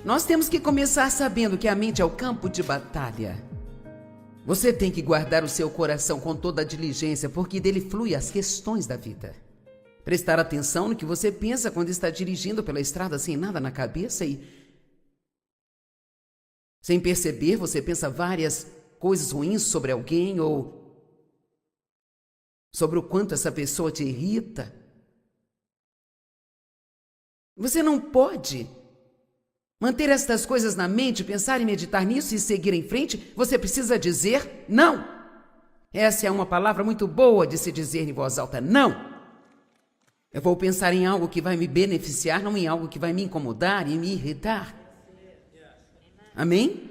Nós temos que começar sabendo que a mente é o campo de batalha. Você tem que guardar o seu coração com toda a diligência, porque dele flui as questões da vida. Prestar atenção no que você pensa quando está dirigindo pela estrada sem nada na cabeça e, sem perceber, você pensa várias coisas ruins sobre alguém ou sobre o quanto essa pessoa te irrita. Você não pode manter estas coisas na mente, pensar e meditar nisso e seguir em frente. Você precisa dizer não. Essa é uma palavra muito boa de se dizer em voz alta, não. Eu vou pensar em algo que vai me beneficiar, não em algo que vai me incomodar e me irritar. Amém?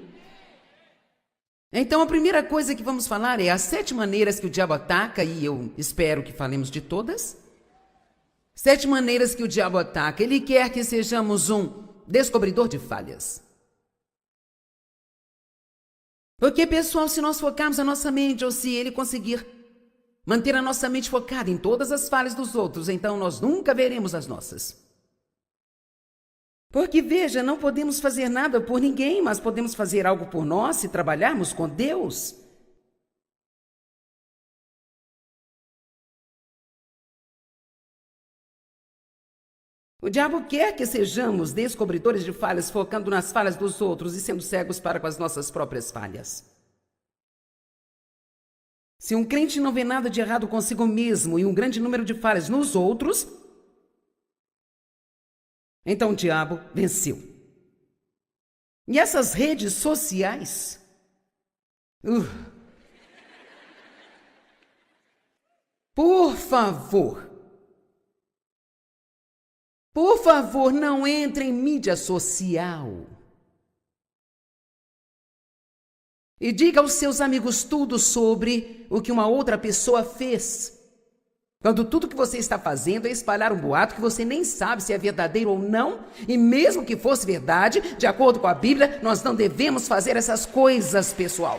Então a primeira coisa que vamos falar é as 7 maneiras que o diabo ataca, e eu espero que falemos de todas. 7 maneiras que o diabo ataca. Ele quer que sejamos um descobridor de falhas. Porque, pessoal, se nós focarmos a nossa mente, ou se ele conseguir manter a nossa mente focada em todas as falhas dos outros, então nós nunca veremos as nossas. Porque, veja, não podemos fazer nada por ninguém, mas podemos fazer algo por nós se trabalharmos com Deus. O diabo quer que sejamos descobridores de falhas, focando nas falhas dos outros e sendo cegos para com as nossas próprias falhas. Se um crente não vê nada de errado consigo mesmo e um grande número de falhas nos outros, então o diabo venceu. E essas redes sociais, por favor, não entre em mídia social. E diga aos seus amigos tudo sobre o que uma outra pessoa fez. Quando tudo que você está fazendo é espalhar um boato que você nem sabe se é verdadeiro ou não, e mesmo que fosse verdade, de acordo com a Bíblia, nós não devemos fazer essas coisas, pessoal.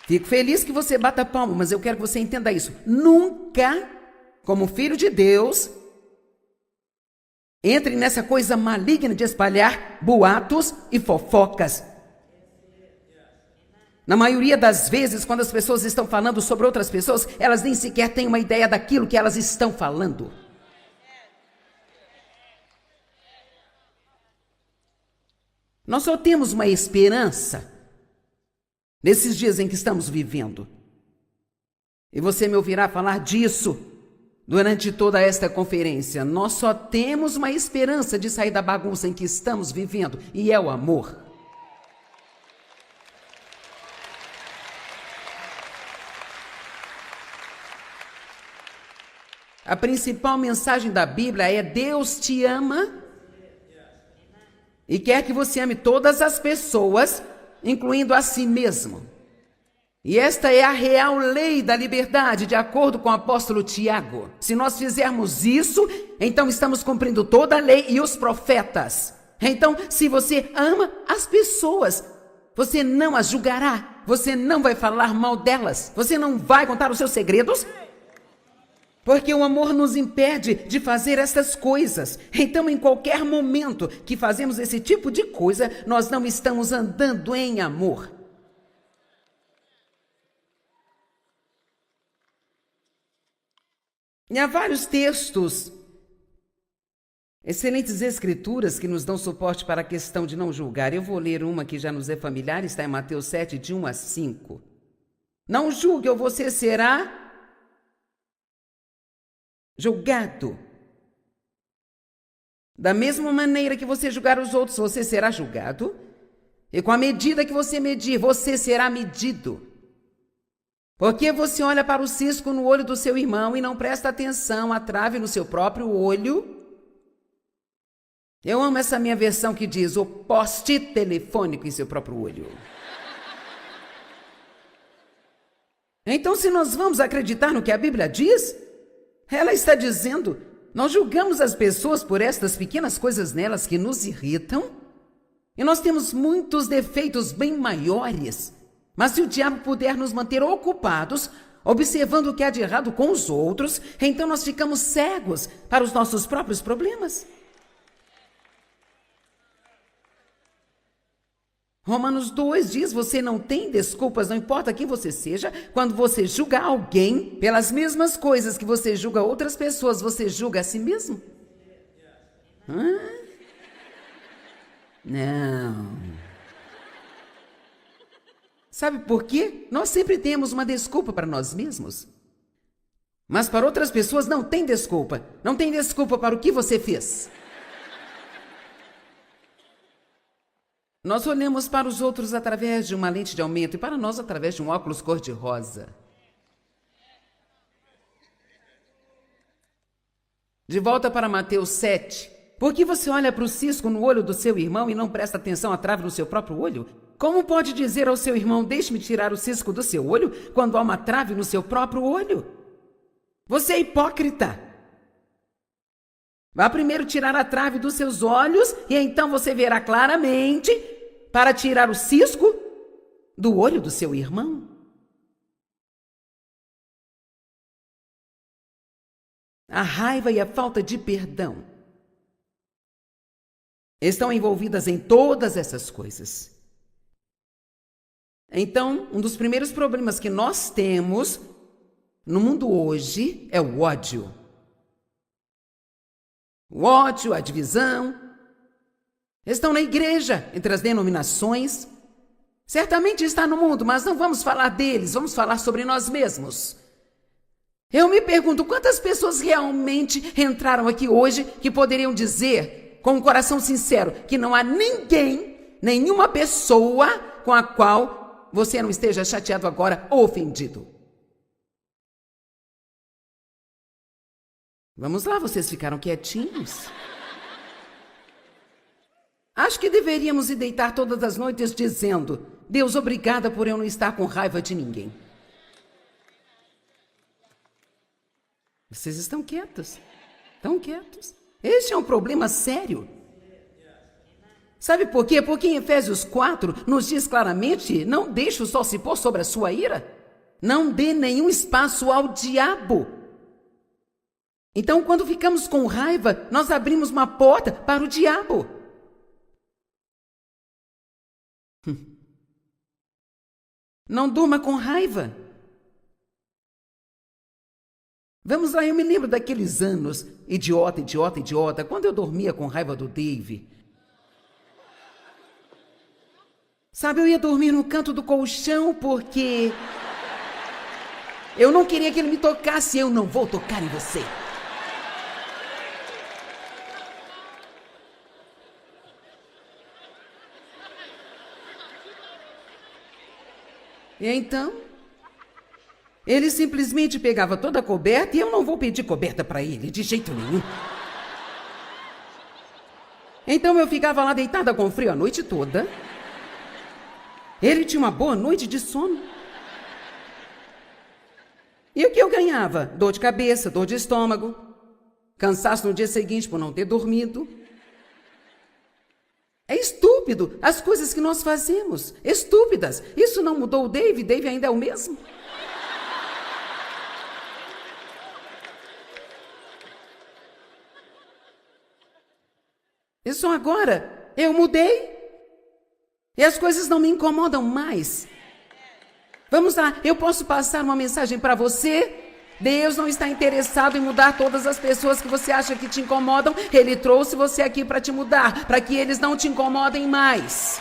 Fico feliz que você bata palma, mas eu quero que você entenda isso. Nunca, como filho de Deus, entre nessa coisa maligna de espalhar boatos e fofocas. Na maioria das vezes, quando as pessoas estão falando sobre outras pessoas, elas nem sequer têm uma ideia daquilo que elas estão falando. Nós só temos uma esperança nesses dias em que estamos vivendo. E você me ouvirá falar disso durante toda esta conferência. Nós só temos uma esperança de sair da bagunça em que estamos vivendo, e é o amor. A principal mensagem da Bíblia é: Deus te ama e quer que você ame todas as pessoas, incluindo a si mesmo. E esta é a real lei da liberdade, de acordo com o apóstolo Tiago. Se nós fizermos isso, então estamos cumprindo toda a lei e os profetas. Então, se você ama as pessoas, você não as julgará, você não vai falar mal delas, você não vai contar os seus segredos, porque o amor nos impede de fazer essas coisas. Então, em qualquer momento que fazemos esse tipo de coisa, nós não estamos andando em amor. E há vários textos, excelentes escrituras que nos dão suporte para a questão de não julgar. Eu vou ler uma que já nos é familiar, está em Mateus 7, de 1 a 5. Não julgue ou você será julgado. Da mesma maneira que você julgar os outros, você será julgado. E com a medida que você medir, você será medido. Porque você olha para o cisco no olho do seu irmão e não presta atenção à trave no seu próprio olho? Eu amo essa minha versão que diz o poste telefônico em seu próprio olho. Então, se nós vamos acreditar no que a Bíblia diz, ela está dizendo, nós julgamos as pessoas por estas pequenas coisas nelas que nos irritam, e nós temos muitos defeitos bem maiores. Mas se o diabo puder nos manter ocupados observando o que há de errado com os outros, então nós ficamos cegos para os nossos próprios problemas. Romanos 2 diz, você não tem desculpas, não importa quem você seja, quando você julga alguém pelas mesmas coisas que você julga outras pessoas, você julga a si mesmo? Não. Sabe por quê? Nós sempre temos uma desculpa para nós mesmos. Mas para outras pessoas não tem desculpa. Não tem desculpa para o que você fez. Nós olhamos para os outros através de uma lente de aumento e para nós através de um óculos cor-de-rosa. De volta para Mateus 7. Por que você olha para o cisco no olho do seu irmão e não presta atenção à trave no seu próprio olho? Como pode dizer ao seu irmão, deixe-me tirar o cisco do seu olho, quando há uma trave no seu próprio olho? Você é hipócrita. Vá primeiro tirar a trave dos seus olhos e então você verá claramente para tirar o cisco do olho do seu irmão. A raiva e a falta de perdão estão envolvidas em todas essas coisas. Então, um dos primeiros problemas que nós temos no mundo hoje é o ódio. O ódio, a divisão, estão na igreja, entre as denominações. Certamente está no mundo, mas não vamos falar deles, vamos falar sobre nós mesmos. Eu me pergunto, quantas pessoas realmente entraram aqui hoje que poderiam dizer, com um coração sincero, que não há ninguém, nenhuma pessoa com a qual você não esteja chateado agora ou ofendido? Vamos lá, vocês ficaram quietinhos. Acho que deveríamos ir deitar todas as noites dizendo, Deus, obrigada por eu não estar com raiva de ninguém. Vocês estão quietos. Estão quietos. Este é um problema sério. Sabe por quê? Porque em Efésios 4 nos diz claramente, não deixe o sol se pôr sobre a sua ira. Não dê nenhum espaço ao diabo. Então, quando ficamos com raiva, nós abrimos uma porta para o diabo. Não durma com raiva. Vamos lá, eu me lembro daqueles anos, idiota, quando eu dormia com raiva do Dave. Sabe, eu ia dormir no canto do colchão porque eu não queria que ele me tocasse, eu não vou tocar em você. E então, ele simplesmente pegava toda a coberta e eu não vou pedir coberta para ele, de jeito nenhum. Então eu ficava lá deitada com frio a noite toda. Ele tinha uma boa noite de sono. E o que eu ganhava? Dor de cabeça, dor de estômago, cansaço no dia seguinte por não ter dormido. É estúpido as coisas que nós fazemos, estúpidas. Isso não mudou o Dave ainda é o mesmo. Isso agora, eu mudei e as coisas não me incomodam mais. Vamos lá, eu posso passar uma mensagem para você? Deus não está interessado em mudar todas as pessoas que você acha que te incomodam. Ele trouxe você aqui para te mudar, para que eles não te incomodem mais.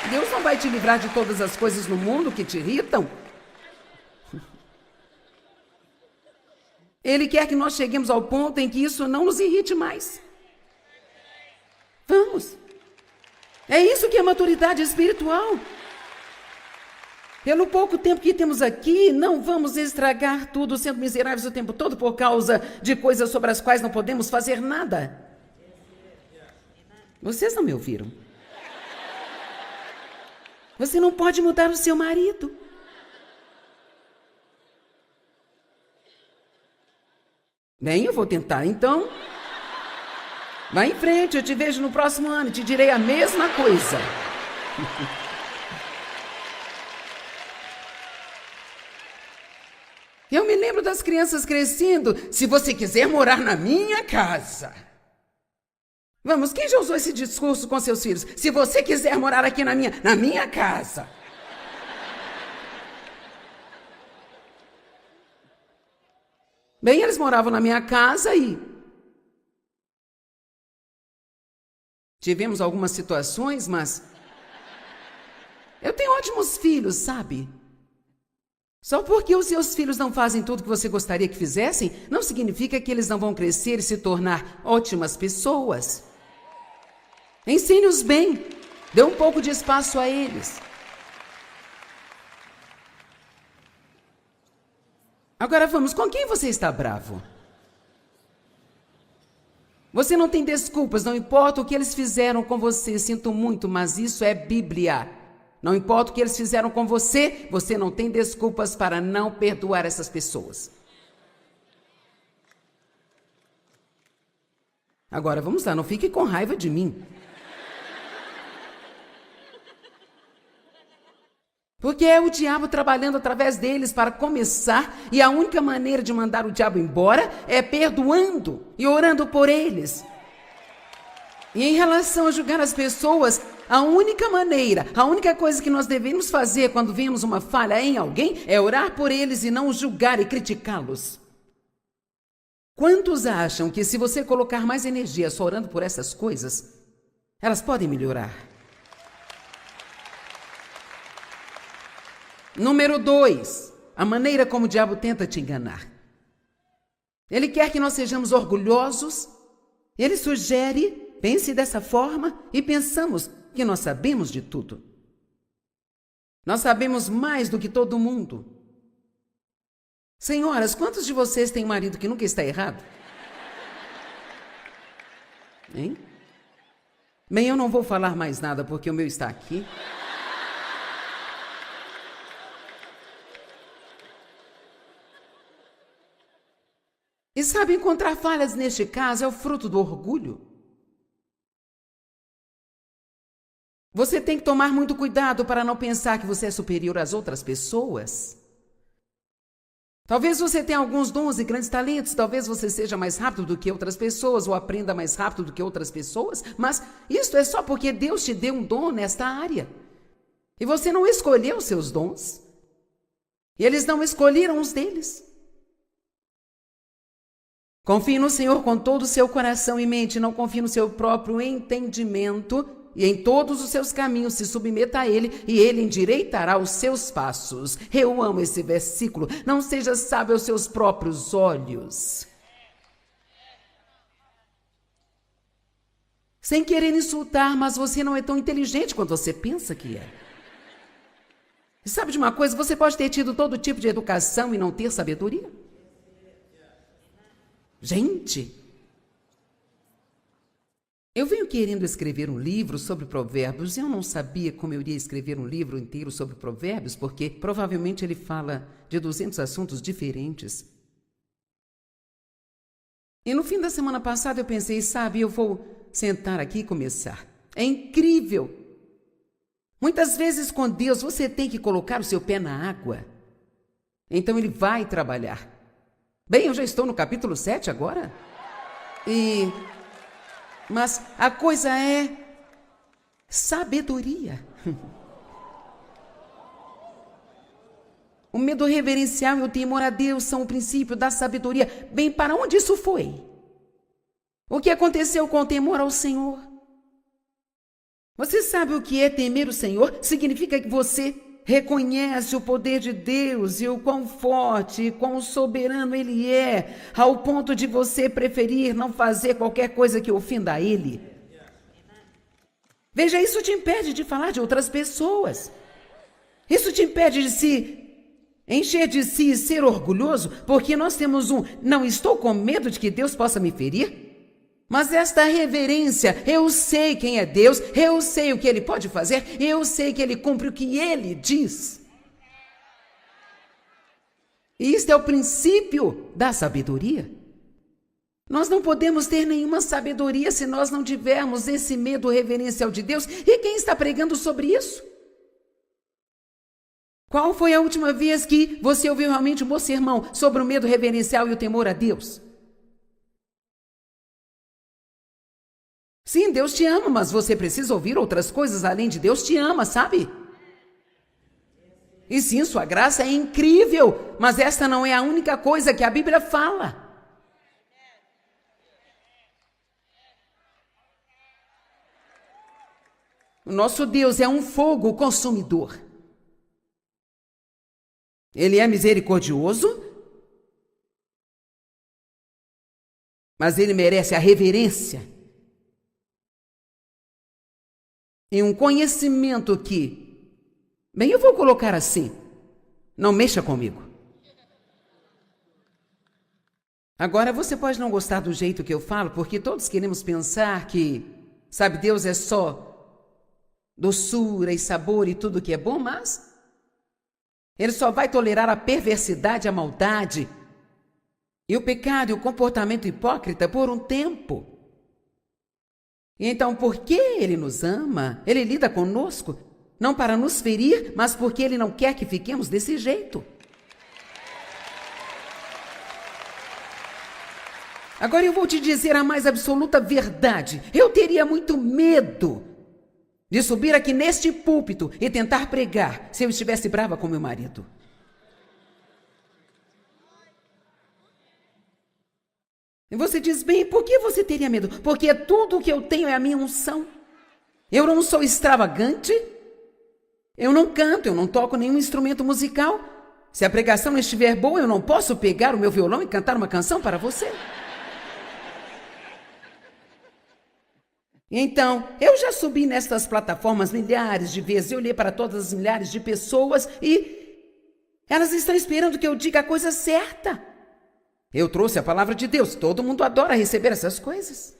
Deus não vai te livrar de todas as coisas no mundo que te irritam. Ele quer que nós cheguemos ao ponto em que isso não nos irrite mais. Vamos. É isso que é maturidade espiritual. Pelo pouco tempo que temos aqui, não vamos estragar tudo sendo miseráveis o tempo todo por causa de coisas sobre as quais não podemos fazer nada. Vocês não me ouviram? Você não pode mudar o seu marido. Bem, eu vou tentar, então. Vá em frente, eu te vejo no próximo ano e te direi a mesma coisa. Eu me lembro das crianças crescendo. Se você quiser morar na minha casa. Vamos, quem já usou esse discurso com seus filhos? Se você quiser morar aqui na minha casa. Bem, eles moravam na minha casa e tivemos algumas situações, mas eu tenho ótimos filhos, sabe? Só porque os seus filhos não fazem tudo que você gostaria que fizessem, não significa que eles não vão crescer e se tornar ótimas pessoas. Ensine-os bem, dê um pouco de espaço a eles. Agora vamos, com quem você está bravo? Você não tem desculpas, não importa o que eles fizeram com você, sinto muito, mas isso é Bíblia. Não importa o que eles fizeram com você, você não tem desculpas para não perdoar essas pessoas. Agora vamos lá, não fique com raiva de mim. Porque é o diabo trabalhando através deles para começar, e a única maneira de mandar o diabo embora é perdoando e orando por eles. E em relação a julgar as pessoas, a única maneira, a única coisa que nós devemos fazer quando vemos uma falha em alguém é orar por eles e não os julgar e criticá-los. Quantos acham que se você colocar mais energia só orando por essas coisas, elas podem melhorar? Número 2, a maneira como o diabo tenta te enganar. Ele quer que nós sejamos orgulhosos. Ele sugere, pense dessa forma e pensamos que nós sabemos de tudo. Nós sabemos mais do que todo mundo. Senhoras, quantos de vocês têm um marido que nunca está errado? Hein? Bem, eu não vou falar mais nada porque o meu está aqui. E sabe, encontrar falhas neste caso é o fruto do orgulho. Você tem que tomar muito cuidado para não pensar que você é superior às outras pessoas. Talvez você tenha alguns dons e grandes talentos, talvez você seja mais rápido do que outras pessoas ou aprenda mais rápido do que outras pessoas, mas isso é só porque Deus te deu um dom nesta área. E você não escolheu os seus dons. E eles não escolheram os deles. Confie no Senhor com todo o seu coração e mente, não confie no seu próprio entendimento, e em todos os seus caminhos se submeta a Ele, e Ele endireitará os seus passos. Eu amo esse versículo. Não seja sábio aos seus próprios olhos. Sem querer insultar, mas você não é tão inteligente quanto você pensa que é. E sabe de uma coisa? Você pode ter tido todo tipo de educação e não ter sabedoria. Gente, eu venho querendo escrever um livro sobre provérbios e eu não sabia como eu iria escrever um livro inteiro sobre provérbios, porque provavelmente ele fala de 200 assuntos diferentes. E no fim da semana passada eu pensei, sabe, eu vou sentar aqui e começar. É incrível. Muitas vezes com Deus você tem que colocar o seu pé na água. Então ele vai trabalhar. Bem, eu já estou no capítulo 7 agora. Mas a coisa é sabedoria. O medo reverencial e o temor a Deus são o princípio da sabedoria. Bem, para onde isso foi? O que aconteceu com o temor ao Senhor? Você sabe o que é temer o Senhor? Significa que você reconhece o poder de Deus e o quão forte e quão soberano Ele é, ao ponto de você preferir não fazer qualquer coisa que ofenda a Ele. Veja, isso te impede de falar de outras pessoas. Isso te impede de se encher de si e ser orgulhoso, porque nós temos não estou com medo de que Deus possa me ferir. Mas esta reverência, eu sei quem é Deus, eu sei o que Ele pode fazer, eu sei que Ele cumpre o que Ele diz. E isto é o princípio da sabedoria. Nós não podemos ter nenhuma sabedoria se nós não tivermos esse medo reverencial de Deus. E quem está pregando sobre isso? Qual foi a última vez que você ouviu realmente um bom sermão sobre o medo reverencial e o temor a Deus? Sim, Deus te ama, mas você precisa ouvir outras coisas além de Deus te ama, sabe? E sim, sua graça é incrível, mas esta não é a única coisa que a Bíblia fala. O nosso Deus é um fogo consumidor. Ele é misericordioso, mas ele merece a reverência e um conhecimento que, bem, eu vou colocar assim, não mexa comigo. Agora, você pode não gostar do jeito que eu falo, porque todos queremos pensar que, sabe, Deus é só doçura e sabor e tudo que é bom, mas Ele só vai tolerar a perversidade, a maldade e o pecado e o comportamento hipócrita por um tempo. E então, porque Ele nos ama, Ele lida conosco, não para nos ferir, mas porque Ele não quer que fiquemos desse jeito. Agora eu vou te dizer a mais absoluta verdade. Eu teria muito medo de subir aqui neste púlpito e tentar pregar se eu estivesse brava com meu marido. E você diz, bem, por que você teria medo? Porque tudo que eu tenho é a minha unção. Eu não sou extravagante, eu não canto, eu não toco nenhum instrumento musical. Se a pregação não estiver boa, eu não posso pegar o meu violão e cantar uma canção para você. Então, eu já subi nestas plataformas milhares de vezes, eu olhei para todas as milhares de pessoas e elas estão esperando que eu diga a coisa certa. Eu trouxe a palavra de Deus, todo mundo adora receber essas coisas.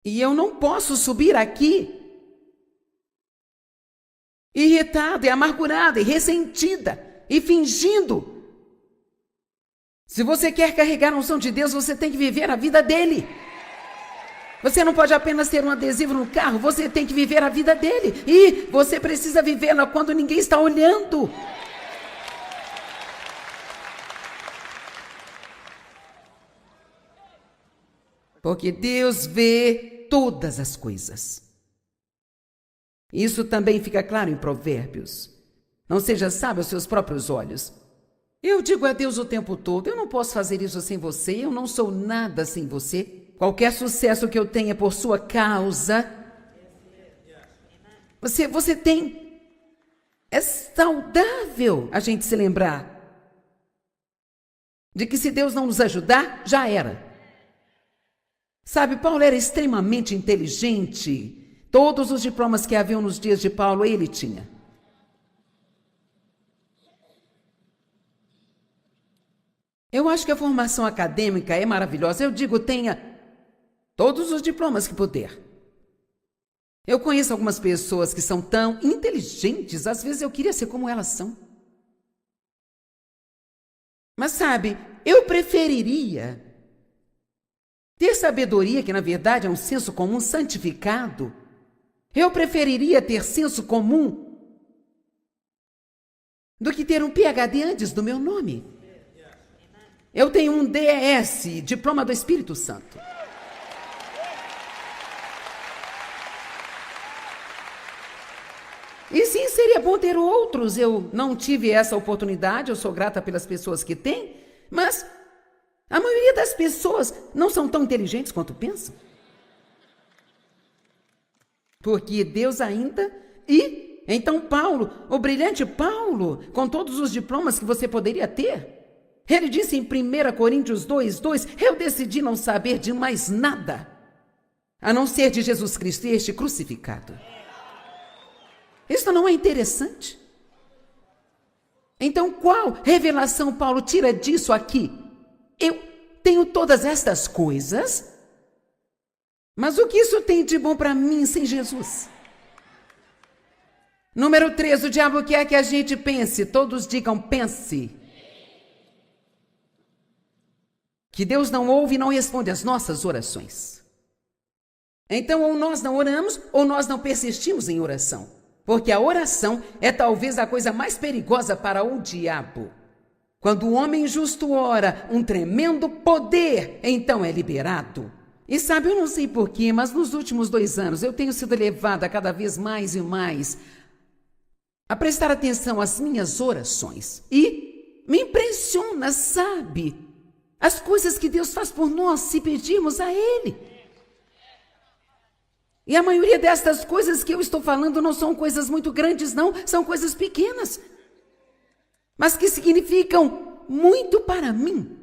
E eu não posso subir aqui irritada e amargurada e ressentida e fingindo. Se você quer carregar a unção de Deus, você tem que viver a vida dele. Você não pode apenas ter um adesivo no carro, você tem que viver a vida dele. E você precisa vivê-la quando ninguém está olhando. Porque Deus vê todas as coisas. Isso também fica claro em Provérbios. Não seja sábio aos seus próprios olhos. Eu digo a Deus o tempo todo, eu não posso fazer isso sem você, eu não sou nada sem você. Qualquer sucesso que eu tenha por sua causa, você tem... É saudável a gente se lembrar de que se Deus não nos ajudar, já era. Sabe, Paulo era extremamente inteligente. Todos os diplomas que haviam nos dias de Paulo, ele tinha. Eu acho que a formação acadêmica é maravilhosa. Eu digo, tenha todos os diplomas que puder. Eu conheço algumas pessoas que são tão inteligentes, às vezes eu queria ser como elas são. Mas sabe, eu preferiria ter sabedoria, que na verdade é um senso comum santificado. Eu preferiria ter senso comum do que ter um PhD antes do meu nome. Eu tenho um DES, Diploma do Espírito Santo. E sim, seria bom ter outros. Eu não tive essa oportunidade, eu sou grata pelas pessoas que têm, mas a maioria das pessoas não são tão inteligentes quanto pensam. Porque Deus ainda... E então Paulo, o brilhante Paulo, com todos os diplomas que você poderia ter, ele disse em 1 Coríntios 2:2, eu decidi não saber de mais nada, a não ser de Jesus Cristo e este crucificado. Isso não é interessante? Então, qual revelação Paulo tira disso aqui? Eu tenho todas estas coisas, mas o que isso tem de bom para mim sem Jesus? Número 3, o diabo quer que a gente pense. Todos digam pense. Que Deus não ouve e não responde às nossas orações. Então, ou nós não oramos, ou nós não persistimos em oração. Porque a oração é talvez a coisa mais perigosa para o diabo. Quando o homem justo ora, um tremendo poder, então é liberado. E sabe, eu não sei porquê, mas nos últimos 2 anos eu tenho sido levada cada vez mais e mais a prestar atenção às minhas orações. E me impressiona, sabe, as coisas que Deus faz por nós se pedirmos a Ele. E a maioria destas coisas que eu estou falando não são coisas muito grandes, não, são coisas pequenas, mas que significam muito para mim.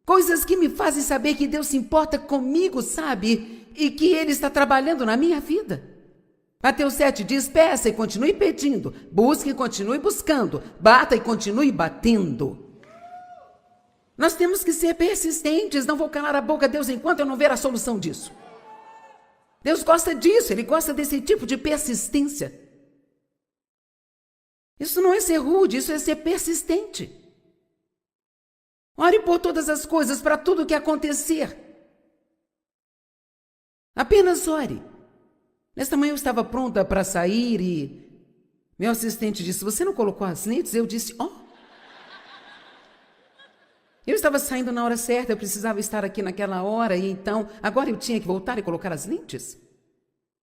Coisas que me fazem saber que Deus se importa comigo, sabe? E que Ele está trabalhando na minha vida. Mateus 7 diz, peça e continue pedindo, busque e continue buscando, bata e continue batendo. Nós temos que ser persistentes, não vou calar a boca a Deus enquanto eu não ver a solução disso. Deus gosta disso, Ele gosta desse tipo de persistência. Isso não é ser rude, isso é ser persistente. Ore por todas as coisas, para tudo o que acontecer. Apenas ore. Nesta manhã eu estava pronta para sair e meu assistente disse, você não colocou as lentes? Eu disse, Eu estava saindo na hora certa, eu precisava estar aqui naquela hora e então, agora eu tinha que voltar e colocar as lentes.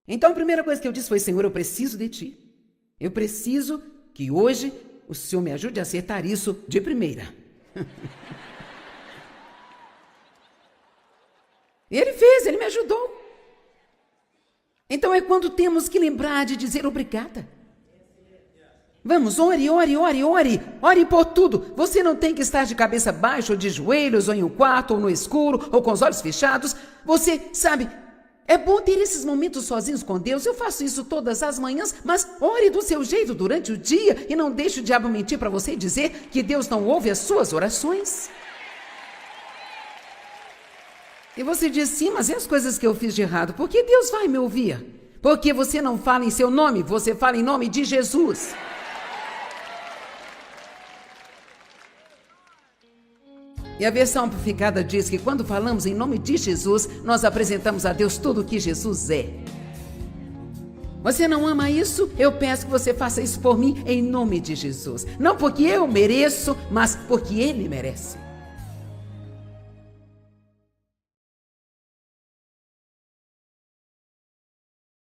Então a primeira coisa que eu disse foi, Senhor, eu preciso de Ti. Eu preciso que hoje o Senhor me ajude a acertar isso de primeira. E Ele fez, Ele me ajudou. Então é quando temos que lembrar de dizer obrigada. Vamos, ore, ore, ore, ore, ore por tudo. Você não tem que estar de cabeça baixa, ou de joelhos, ou em um quarto, ou no escuro, ou com os olhos fechados. Você sabe, é bom ter esses momentos sozinhos com Deus. Eu faço isso todas as manhãs, mas ore do seu jeito durante o dia e não deixe o diabo mentir para você e dizer que Deus não ouve as suas orações. E você diz, sim, mas e as coisas que eu fiz de errado? Por que Deus vai me ouvir? Porque você não fala em seu nome, você fala em nome de Jesus. E a versão amplificada diz que quando falamos em nome de Jesus, nós apresentamos a Deus tudo o que Jesus é. Você não ama isso? Eu peço que você faça isso por mim em nome de Jesus. Não porque eu mereço, mas porque Ele merece.